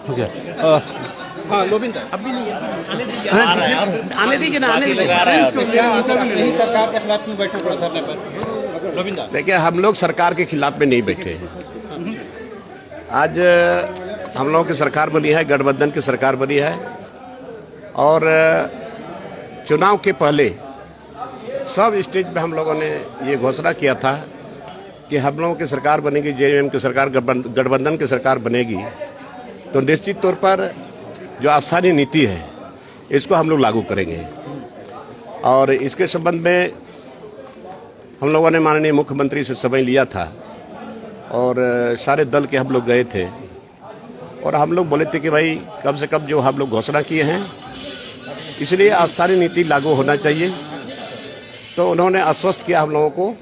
हो गया। हाँ लोबिन अभी नहीं आने दीजिए ना, आने दीजिए। नहीं सरकार के खिलाफ क्यों बैठना पड़ा धरने पर? लोबिन देखिए, हम लोग सरकार के खिलाफ में नहीं बैठे हैं। आज हम लोगों की सरकार बनी है, गठबंधन की सरकार बनी है, और चुनाव के पहले सब स्टेज पे हम लोगों ने ये घोषणा किया था कि हम लोगों की सरकार बनेगी, जेएमएम की सरकार, गठबंधन की सरकार बनेगी, तो निश्चित तौर पर जो स्थानीय नीति है इसको हम लोग लागू करेंगे। और इसके संबंध में हम लोगों ने माननीय मुख्यमंत्री से समय लिया था और सारे दल के हम लोग गए थे, और हम लोग बोले थे कि भाई कम से कम जो हम लोग घोषणा किए हैं इसलिए स्थानीय नीति लागू होना चाहिए। तो उन्होंने आश्वस्त किया हम लोगों को,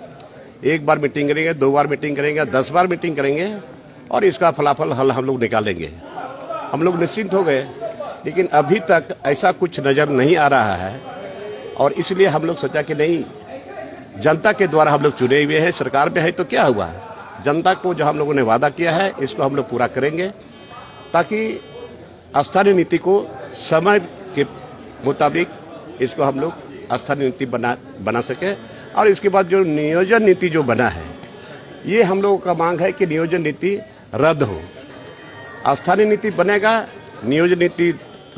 एक बार मीटिंग करेंगे, 2 बार मीटिंग करेंगे, 10 बार मीटिंग करेंगे और इसका फलाफल हल हम लोग निकालेंगे। हम लोग निश्चिंत हो गए, लेकिन अभी तक ऐसा कुछ नज़र नहीं आ रहा है, और इसलिए हम लोग सोचा कि नहीं, जनता के द्वारा हम लोग चुने हुए हैं, सरकार में है तो क्या हुआ, जनता को जो हम लोगों ने वादा किया है इसको हम लोग पूरा करेंगे, ताकि स्थानीय नीति को समय के मुताबिक इसको हम लोग स्थानीय नीति बना सके। और इसके बाद जो नियोजन नीति जो बना है, ये हम लोगों का मांग है कि नियोजन नीति रद्द हो। स्थानीय नीति बनेगा, नियोजन नीति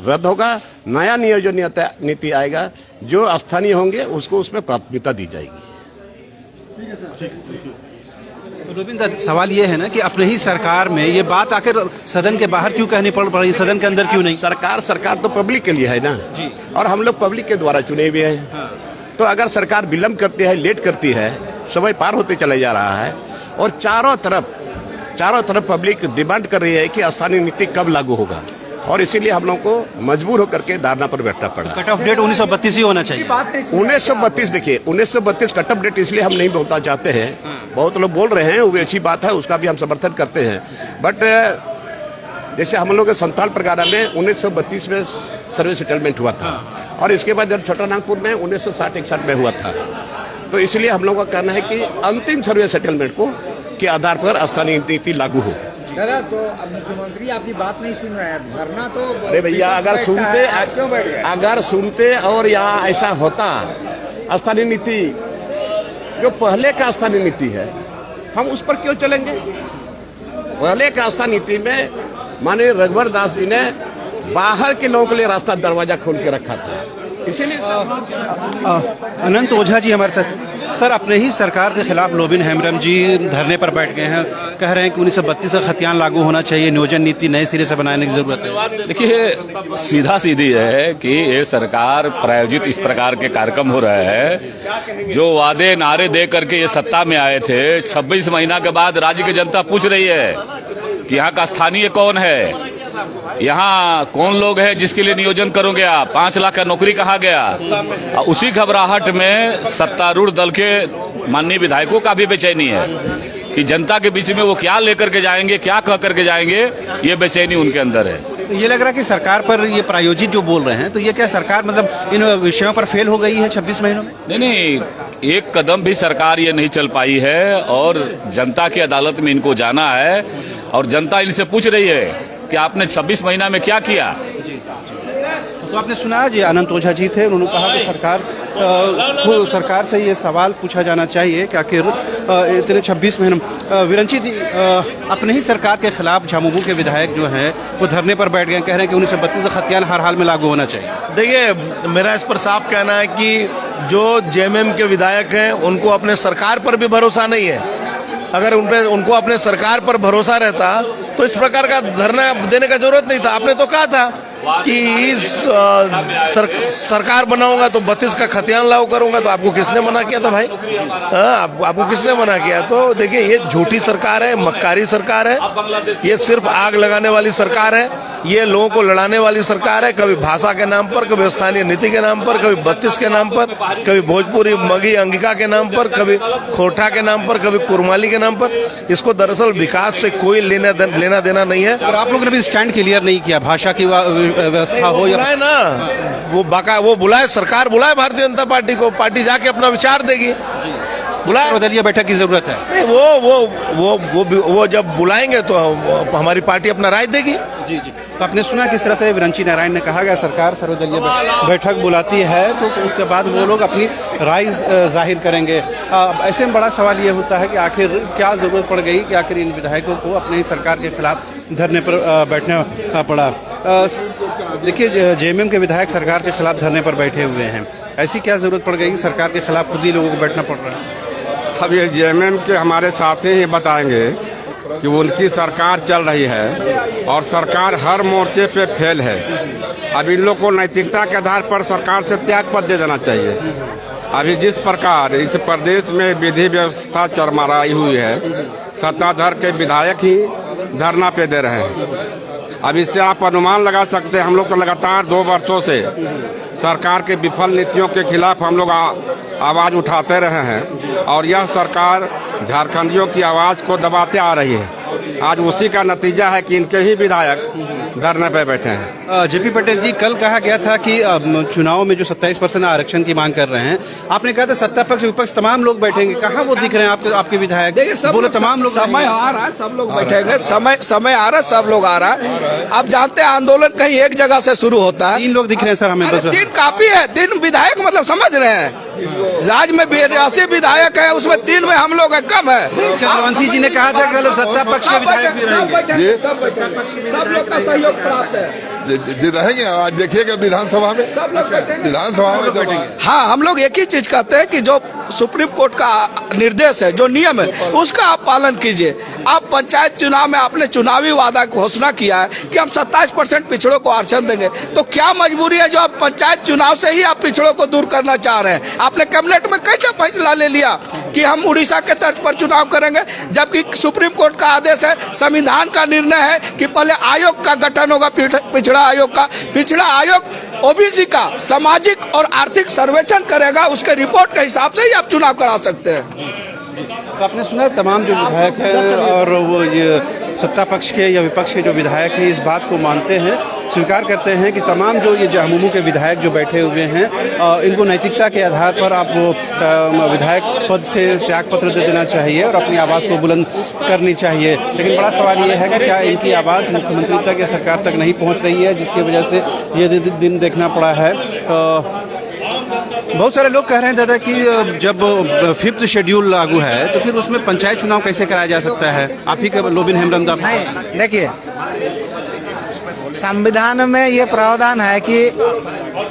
रद्द होगा, नया नियोजन नीति आएगा, जो स्थानीय होंगे उसको उसमें प्राथमिकता दी जाएगी। रविंद्र, सवाल ये है ना कि अपने ही सरकार में ये बात आखिर सदन के बाहर क्यों कहनी पड़ रही, सदन के अंदर क्यों नहीं? सरकार तो पब्लिक के लिए है ना जी, और हम लोग पब्लिक के द्वारा चुने हुए हैं। हाँ। तो अगर सरकार विलंब करती है, लेट करती है, समय पार होते चले जा रहा है, और चारों तरफ पब्लिक डिमांड कर रही है कि स्थानीय नीति कब लागू होगा, और इसीलिए हम लोग को मजबूर होकर के धरना पर बैठना पड़ा। कट ऑफ डेट 1932 ही होना चाहिए। 1932, देखिए 1932 कट ऑफ डेट इसलिए हम नहीं बोलना चाहते हैं। बहुत लोग बोल रहे हैं, वो भी अच्छी बात है, उसका भी हम समर्थन करते हैं, बट जैसे हम लोग के संथाल परगना में 1932 में सर्वे सेटलमेंट हुआ था, और इसके बाद जब छोटा नागपुर में 1960-61 में हुआ था। तो इसलिए हम लोग का कहना है कि अंतिम सर्वे सेटलमेंट को के आधार पर स्थानीय नीति लागू हो। दादा, तो अब मुख्यमंत्री आपकी बात नहीं सुन रहे हैं, धरना तो अरे भैया, अगर सुनते और यहाँ ऐसा होता, स्थानीय नीति जो पहले का स्थानीय नीति है, हम उस पर क्यों चलेंगे? पहले का स्थानीय नीति में माननीय रघुवर दास जी ने बाहर के लोगों के लिए रास्ता दरवाजा खोल के रखा था, इसीलिए। अनंत ओझा जी हमारे साथ। सर, अपने ही सरकार के खिलाफ लोबिन हेम्ब्रम जी धरने पर बैठ गए हैं, कह रहे हैं कि 1932 का खतियान लागू होना चाहिए, नियोजन नीति नए सिरे से बनाने की जरूरत है। देखिए, सीधा सीधी है कि ये सरकार प्रायोजित इस प्रकार के कार्यक्रम हो रहे हैं, जो वादे नारे दे करके ये सत्ता में आए थे, 26 महीना के बाद राज्य की जनता पूछ रही है कि यहाँ का स्थानीय कौन है, यहाँ कौन लोग हैं जिसके लिए नियोजन करोगे आप, 5 लाख का नौकरी कहा गया। उसी घबराहट में सत्तारूढ़ दल के माननीय विधायकों का भी बेचैनी है कि जनता के बीच में वो क्या लेकर के जाएंगे, क्या कह करके जाएंगे, ये बेचैनी उनके अंदर है। ये लग रहा है कि सरकार पर ये प्रायोजित जो बोल रहे हैं, तो ये क्या सरकार मतलब इन विषयों पर फेल हो गई है 26 महीनों में? नहीं, एक कदम भी सरकार ये नहीं चल पाई है, और जनता की अदालत में इनको जाना है, और जनता इनसे पूछ रही है कि आपने 26 महीना में क्या किया। तो आपने सुना जी, अनंत ओझा जी थे, उन्होंने कहा कि सरकार से ये सवाल पूछा जाना चाहिए कि आखिर इतने 26 महीने। विरंची जी, अपने ही सरकार के खिलाफ झामुमो के विधायक जो हैं वो धरने पर बैठ गए, कह रहे हैं कि 1932 का खतियान हर हाल में लागू होना चाहिए। देखिए, मेरा इस पर साफ कहना है कि जो जेएमएम के विधायक हैं उनको अपने सरकार पर भी भरोसा नहीं है। अगर उनको अपने सरकार पर भरोसा रहता तो इस प्रकार का धरना देने का जरूरत नहीं था। आपने तो कहा था कि सरकार बनाऊंगा तो 32 का खतियान लागू करूंगा, तो आपको किसने मना किया था भाई? आपको किसने मना किया? तो देखिए, ये झूठी सरकार है, मक्कारी सरकार है, ये सिर्फ आग लगाने वाली सरकार है, ये लोगों को लड़ाने वाली सरकार है, कभी भाषा के नाम पर, कभी स्थानीय नीति के नाम पर, कभी 32 के नाम पर, कभी भोजपुरी मगी अंगिका के नाम पर, कभी खोरठा के नाम पर, कभी कुरमाली के नाम पर। इसको दरअसल विकास से कोई लेना देना नहीं है। और आप लोगों ने भी स्टैंड क्लियर नहीं किया, भाषा की व्यवस्था हो या बुलाए ना, वो बुलाए, सरकार बुलाए भारतीय जनता पार्टी को, पार्टी जाके अपना विचार देगी। बुलाए, सर्वदलीय बैठक की जरूरत है। नहीं, वो जब बुलाएंगे तो हमारी पार्टी अपना राय देगी। जी जी। तो आपने सुना किस तरह से विरंची नारायण ने कहा, अगर सरकार सर्वदलीय बैठक बुलाती है तो उसके बाद वो लोग अपनी राय जाहिर करेंगे। ऐसे में बड़ा सवाल ये होता है कि आखिर क्या ज़रूरत पड़ गई कि आखिर इन विधायकों को अपने ही सरकार के खिलाफ धरने पर बैठना पड़ा। देखिए, जेएमएम के विधायक सरकार के खिलाफ धरने पर बैठे हुए हैं, ऐसी क्या ज़रूरत पड़ गई कि सरकार के खिलाफ खुद ही लोगों को बैठना पड़ रहा है? अब ये जेएमएम के हमारे साथी ही बताएंगे कि उनकी सरकार चल रही है और सरकार हर मोर्चे पे फेल है। अब इन लोग को नैतिकता के आधार पर सरकार से त्याग पत्र दे देना चाहिए। अभी जिस प्रकार इस प्रदेश में विधि व्यवस्था चरमराई हुई है, सत्ताधार के विधायक ही धरना पे दे रहे हैं। अब इससे आप अनुमान लगा सकते हैं, हम लोग तो लगातार 2 वर्षों से सरकार के विफल नीतियों के खिलाफ हम लोग आवाज़ उठाते रहे हैं और यह सरकार झारखंडियों की आवाज़ को दबाते आ रही है। आज उसी का नतीजा है कि इनके ही विधायक धरने पे बैठे हैं। जेपी पटेल जी, कल कहा गया था कि चुनाव में जो 27% आरक्षण की मांग कर रहे हैं, आपने कहा था सत्ता पक्ष विपक्ष तमाम लोग बैठेंगे, कहाँ वो दिख रहे हैं आपके विधायक? बोले तमाम लोग, समय आ रहा है, सब लोग बैठेंगे, समय आ रहा है, सब लोग आ रहा है। आप जानते हैं आंदोलन कहीं एक जगह से शुरू होता है। 3 लोग दिख रहे हैं सर हमें, बस 3 काफी है, 3 विधायक मतलब समझ रहे हैं। राज्य में 82 विधायक है, उसमें 3 में हम लोग कम है। चंद्रवंशी जी ने कहा था कल सत्ता पक्ष के विधायक भी रहेंगे, सब लोग का सहयोग प्राप्त है। जी रहेंगे। आज देखिएगा विधानसभा में, विधानसभा में तो हाँ, हम लोग एक ही चीज कहते हैं कि जो सुप्रीम कोर्ट का निर्देश है, जो नियम है, उसका आप पालन कीजिए। आप पंचायत चुनाव में आपने चुनावी वादा घोषणा किया है कि हम 27% पिछड़ों को आरक्षण देंगे, तो क्या मजबूरी है जो आप पंचायत चुनाव से ही आप पिछड़ों को दूर करना चाह रहे हैं? आपने कैबिनेट में कैसे फैसला ले लिया कि हम उड़ीसा के तर्ज पर चुनाव करेंगे, जबकि सुप्रीम कोर्ट का आदेश है, संविधान का निर्णय है कि पहले आयोग का गठन होगा, पिछड़ा आयोग का। पिछड़ा आयोग ओबीसी का सामाजिक और आर्थिक सर्वेक्षण करेगा, उसके रिपोर्ट के हिसाब से ही आप चुनाव करा सकते हैं। तो आपने सुना तमाम जो विधायक हैं और वो ये सत्ता पक्ष के या विपक्ष के जो विधायक हैं इस बात को मानते हैं, स्वीकार करते हैं कि तमाम जो ये झामुमो के विधायक जो बैठे हुए हैं, इनको नैतिकता के आधार पर आप वो विधायक पद से त्यागपत्र दे देना चाहिए और अपनी आवाज़ को बुलंद करनी चाहिए। लेकिन बड़ा सवाल ये है कि क्या इनकी आवाज़ मुख्यमंत्री तक या सरकार तक नहीं पहुँच रही है, जिसकी वजह से ये दिन देखना पड़ा है। बहुत सारे लोग कह रहे हैं दादा कि जब 5th शेड्यूल लागू है तो फिर उसमें पंचायत चुनाव कैसे कराया जा सकता है? आप ही का लोबिन हेमरंदा। नहीं, देखिए, संविधान में ये प्रावधान है कि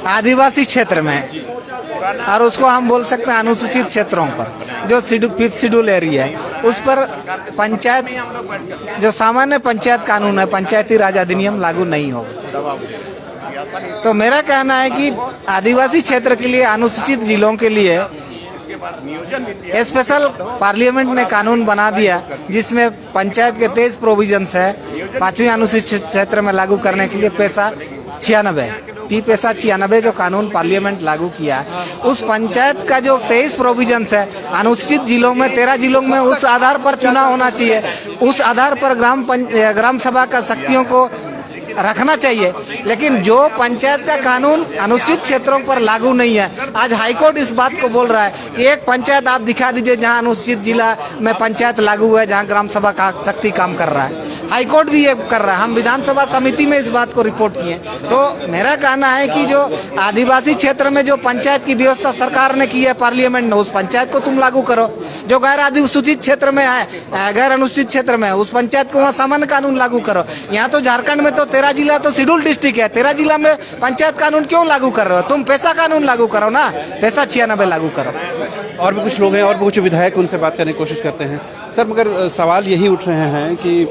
आदिवासी क्षेत्र में, और उसको हम बोल सकते हैं अनुसूचित क्षेत्रों पर, जो 5th शेड्यूल एरिया है, उस पर पंचायत, जो सामान्य पंचायत कानून है, पंचायती राज अधिनियम लागू नहीं होगा। तो मेरा कहना है कि आदिवासी क्षेत्र के लिए, अनुसूचित जिलों के लिए स्पेशल पार्लियामेंट ने कानून बना दिया, जिसमें पंचायत के 23 प्रोविजंस है 5वीं अनुसूचित क्षेत्र में लागू करने के लिए। पैसा 96 जो कानून पार्लियामेंट लागू किया है, उस पंचायत का जो 23 प्रोविजंस है, अनुसूचित जिलों में 13 जिलों में उस आधार पर चुनाव होना चाहिए। उस आधार पर ग्राम सभा का शक्तियों को रखना चाहिए। लेकिन जो पंचायत का कानून अनुसूचित क्षेत्रों पर लागू नहीं है, आज हाईकोर्ट इस बात को बोल रहा है कि एक पंचायत आप दिखा दीजिए जहां अनुसूचित जिला में पंचायत लागू है, जहां ग्राम सभा का शक्ति काम कर रहा है। हाईकोर्ट भी ये कर रहा है। हम विधानसभा समिति में इस बात को रिपोर्ट किए। तो मेरा कहना है कि जो आदिवासी क्षेत्र में जो पंचायत की व्यवस्था सरकार ने की है पार्लियामेंट ने, उस पंचायत को तुम लागू करो। जो गैर अनुसूचित क्षेत्र में है, गैर अनुसूचित क्षेत्र में, उस पंचायत को वहाँ सामान्य कानून लागू करो। यहाँ तो झारखंड में तो 13 जिला तो शेड्यूल डिस्ट्रिक्ट है, 13 जिला में पंचायत कानून क्यों लागू कर रहे हो? तुम पैसा कानून लागू करो ना, पैसा 96 लागू करो। और भी कुछ लोग हैं और भी कुछ विधायक, उनसे बात करने की कोशिश करते हैं। सर, मगर सवाल यही उठ रहे हैं कि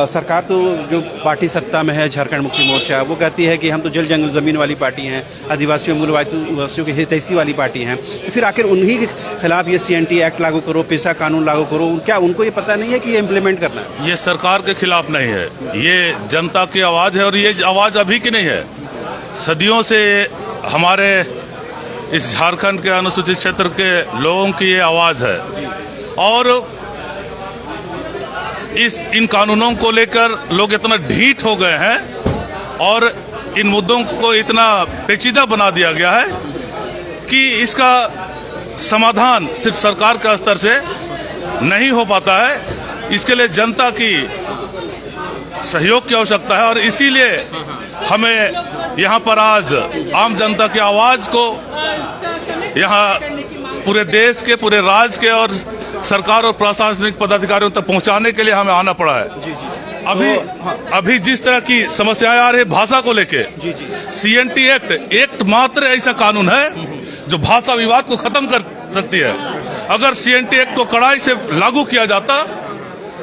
सरकार तो जो पार्टी सत्ता में है, झारखंड मुक्ति मोर्चा, वो कहती है कि हम तो जल जंगल ज़मीन वाली पार्टी हैं, आदिवासियों मूलवासियों की हितैषी वाली पार्टी हैं। तो फिर आखिर उन्हीं के खिलाफ ये CNT एक्ट लागू करो, पैसा कानून लागू करो, क्या उनको ये पता नहीं है कि ये इम्प्लीमेंट करना है? ये सरकार के खिलाफ नहीं है, ये जनता की आवाज़ है और ये आवाज़ अभी की नहीं है। सदियों से हमारे इस झारखंड के अनुसूचित क्षेत्र के लोगों की ये आवाज़ है और इन कानूनों को लेकर लोग इतना ढीठ हो गए हैं और इन मुद्दों को इतना पेचीदा बना दिया गया है कि इसका समाधान सिर्फ सरकार के स्तर से नहीं हो पाता है। इसके लिए जनता की सहयोग की आवश्यकता है और इसीलिए हमें यहाँ पर आज आम जनता की आवाज़ को यहाँ पूरे देश के, पूरे राज्य के और सरकार और प्रशासनिक पदाधिकारियों तक पहुँचाने के लिए हमें आना पड़ा है। अभी जिस तरह की समस्याएं आ रही है भाषा को लेके, CNT एक्ट मात्र ऐसा कानून है जो भाषा विवाद को खत्म कर सकती है। अगर CNT एक्ट को कड़ाई से लागू किया जाता,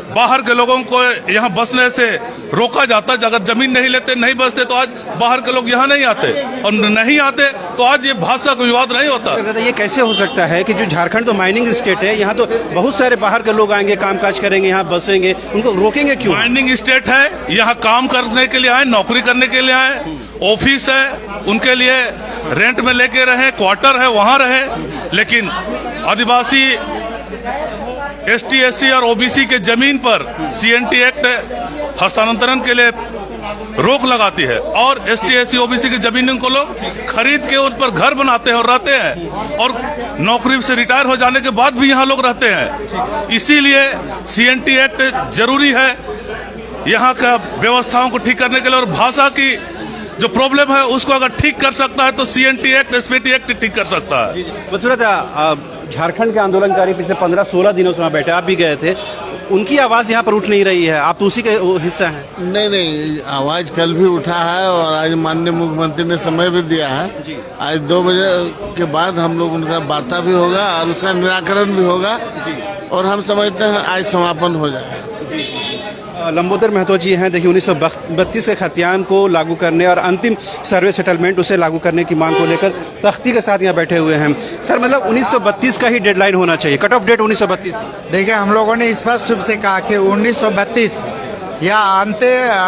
बाहर के लोगों को यहाँ बसने से रोका जाता, अगर जमीन नहीं लेते, नहीं बसते तो आज बाहर के लोग यहाँ नहीं आते, और नहीं आते तो आज ये भाषा का विवाद नहीं होता। ये कैसे हो सकता है कि जो झारखंड तो माइनिंग स्टेट है, यहाँ तो बहुत सारे बाहर के लोग आएंगे, कामकाज करेंगे, यहाँ बसेंगे, उनको रोकेंगे क्यों? माइनिंग स्टेट है, यहाँ काम करने के लिए आए, नौकरी करने के लिए आए, ऑफिस है, उनके लिए रेंट में लेके रहे, क्वार्टर है, वहाँ रहे। लेकिन आदिवासी, ST SC और OBC के जमीन पर CNT एक्ट हस्तांतरण के लिए रोक लगाती है और ST SC OBC की जमीनों को लोग खरीद के उस पर घर बनाते हैं और रहते हैं, और नौकरी से रिटायर हो जाने के बाद भी यहाँ लोग रहते हैं। इसीलिए CNT एक्ट जरूरी है यहाँ का व्यवस्थाओं को ठीक करने के लिए, और भाषा की जो प्रॉब्लम है उसको अगर ठीक कर सकता है तो CNT एक्ट, SPT एक्ट ठीक कर सकता है। बथुरा, झारखंड के आंदोलनकारी पिछले 15-16 दिनों से वहाँ बैठे, आप भी गए थे, उनकी आवाज़ यहाँ पर उठ नहीं रही है, आप तो उसी के हिस्सा हैं। नहीं, आवाज़ कल भी उठा है और आज माननीय मुख्यमंत्री ने समय भी दिया है। आज 2 बजे के बाद हम लोग उनका वार्ता भी होगा और उसका निराकरण भी होगा, और हम समझते हैं आज समापन हो जाए। लंबोदर महतो जी हैं, देखिए 1932 के खतियान को लागू करने और अंतिम सर्वे सेटलमेंट उसे लागू करने की मांग को लेकर तख्ती के साथ यहाँ बैठे हुए हैं। सर, मतलब 1932 का ही डेडलाइन होना चाहिए, कट ऑफ डेट 1932। देखिए, हम लोगों ने स्पष्ट रूप से कहा कि 1932 या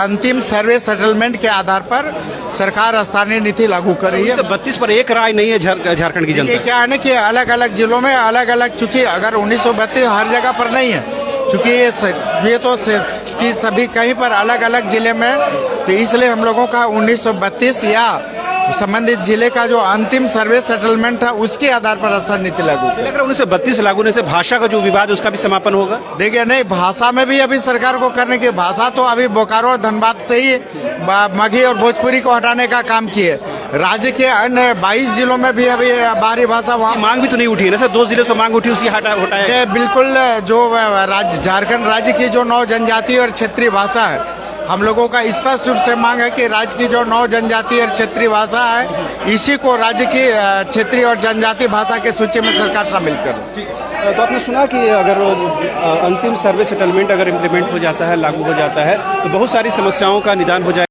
अंतिम सर्वे सेटलमेंट के आधार पर सरकार स्थानीय नीति लागू कर रही है। 1932 पर एक राय नहीं है झारखंड की जनता। क्या है ना कि अलग अलग जिलों में अलग अलग, चूंकि अगर 1932 हर जगह पर नहीं है, चूँकि ये तो चूँकि सभी कहीं पर अलग अलग जिले में, तो इसलिए हम लोगों का 1932 या संबंधित जिले का जो अंतिम सर्वे सेटलमेंट है उसके आधार पर स्थानीय नीति लागू। 1932 लागू होने से भाषा का जो विवाद उसका भी समापन होगा। देखिए, नहीं, भाषा में भी अभी सरकार को करने की, भाषा तो अभी बोकारो और धनबाद से ही मगही और भोजपुरी को हटाने का काम किए। राज्य के अन्य 22 जिलों में भी अभी बाहरी भाषा, वहाँ मांग भी तो नहीं उठी है ना सर, 2 जिलों से मांग उठी, उसकी हटाया। बिल्कुल, जो झारखंड राज्य की जो 9 जनजातीय और क्षेत्रीय भाषा है, हम लोगों का स्पष्ट रूप से मांग है कि राज्य की जो 9 जनजातीय और क्षेत्रीय भाषा है, इसी को राज्य की क्षेत्रीय और जनजातीय भाषा के सूची में सरकार शामिल करे। तो आपने सुना कि अगर अंतिम सर्वे सेटलमेंट अगर इम्प्लीमेंट हो जाता है, लागू हो जाता है, तो बहुत सारी समस्याओं का निदान हो जाए।